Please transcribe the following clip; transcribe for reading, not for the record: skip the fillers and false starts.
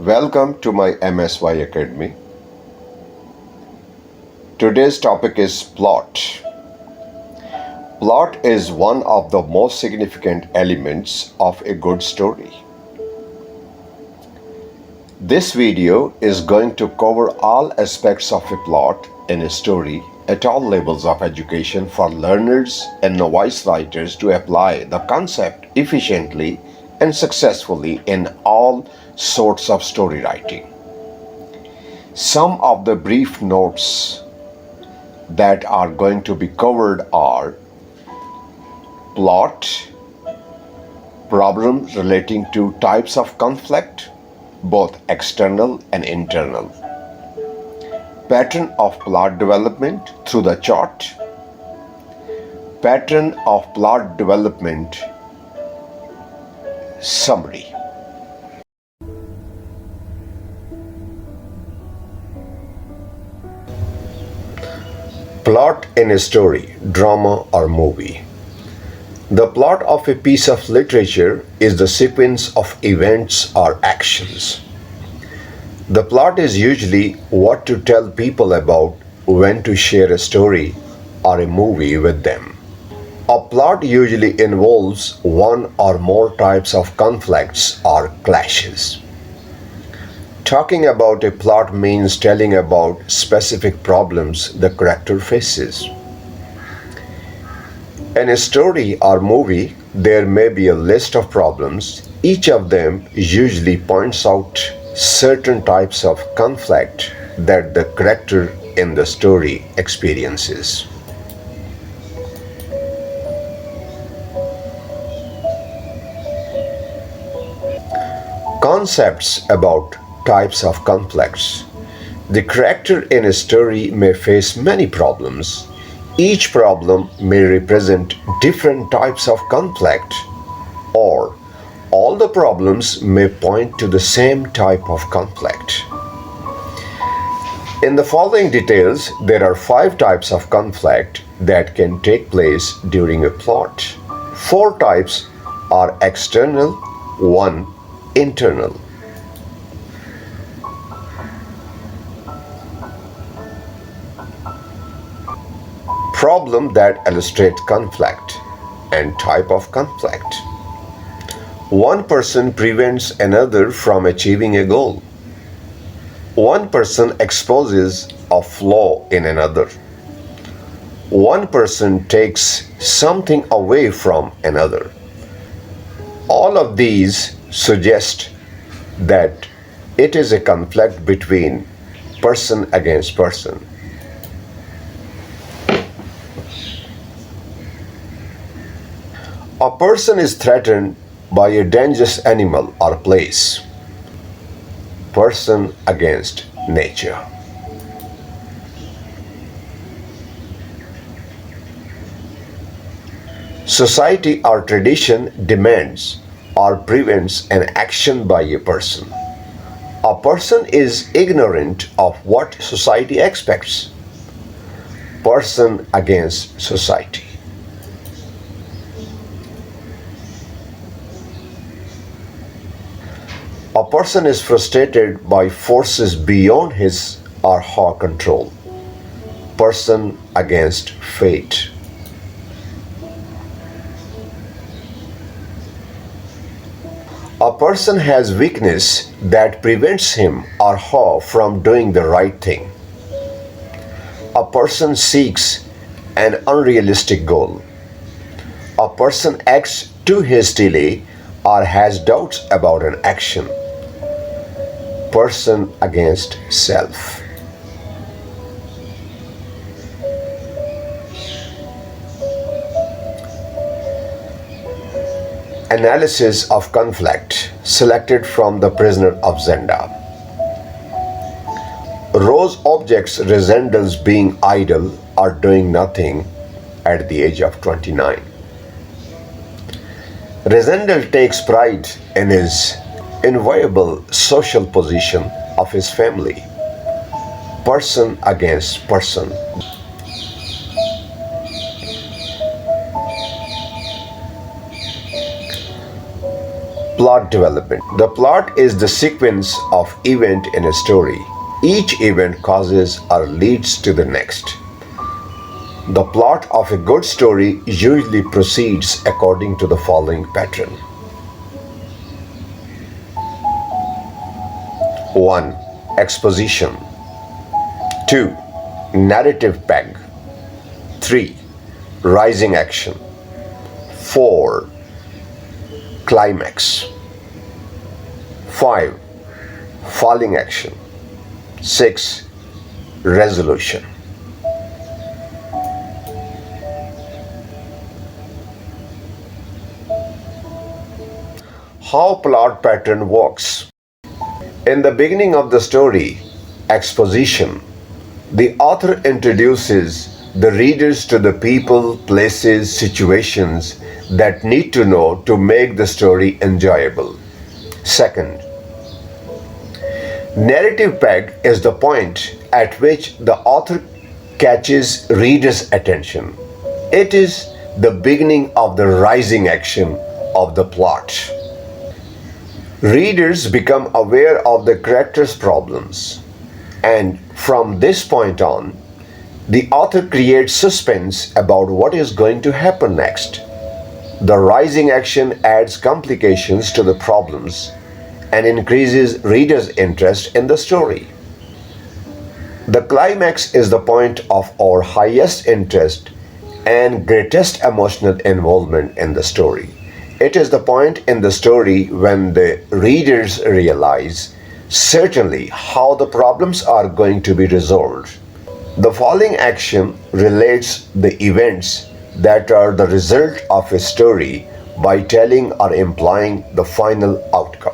Welcome to my MSY Academy. Today's topic is plot. Plot is one of the most significant elements of a good story. This video is going to cover all aspects of a plot in a story at all levels of education for learners and novice writers to apply the concept efficiently and successfully in all sorts of story writing. Some of the brief notes that are going to be covered are plot, problems relating to types of conflict, both external and internal, pattern of plot development through the chart, pattern of plot development summary. Plot in a story, drama, or movie. The plot of a piece of literature is the sequence of events or actions. The plot is usually what to tell people about when to share a story or a movie with them. A plot usually involves one or more types of conflicts or clashes. Talking about a plot means telling about specific problems the character faces. In a story or movie, there may be a list of problems. Each of them usually points out certain types of conflict that the character in the story experiences. Concepts about types of conflicts. The character in a story may face many problems. Each problem may represent different types of conflict, or all the problems may point to the same type of conflict. In the following details, there are 5 types of conflict that can take place during a plot. 4 types are external, 1 internal. Problem that illustrate conflict and type of conflict. One person prevents another from achieving a goal. One person exposes a flaw in another. One person takes something away from another. All of these suggest that it is a conflict between person against person. A person is threatened by a dangerous animal or place. Person against nature. Society or tradition demands or prevents an action by a person. A person is ignorant of what society expects. Person against society. A person is frustrated by forces beyond his or her control. Person against fate. A person has weakness that prevents him or her from doing the right thing. A person seeks an unrealistic goal. A person acts too hastily or has doubts about an action. Person against self. Analysis of conflict selected from The Prisoner of Zenda. Rose objects resembles being idle or doing nothing at the age of 29. Resendel takes pride in his enviable social position of his family. Person against person. Plot development. The plot is the sequence of event in a story. Each event causes or leads to the next. The plot of a good story usually proceeds according to the following pattern. 1. Exposition. 2. Narrative peg. 3. Rising action. 4. Climax. 5. Falling action. 6. Resolution. How plot pattern works. In the beginning of the story, exposition, the author introduces the readers to the people, places, situations that need to know to make the story enjoyable. Second, narrative peg is the point at which the author catches readers' attention. It is the beginning of the rising action of the plot. Readers become aware of the characters' problems, and from this point on, the author creates suspense about what is going to happen next. The rising action adds complications to the problems and increases readers' interest in the story. The climax is the point of our highest interest and greatest emotional involvement in the story. It is the point in the story when the readers realize certainly how the problems are going to be resolved. The following action relates the events that are the result of a story by telling or implying the final outcome.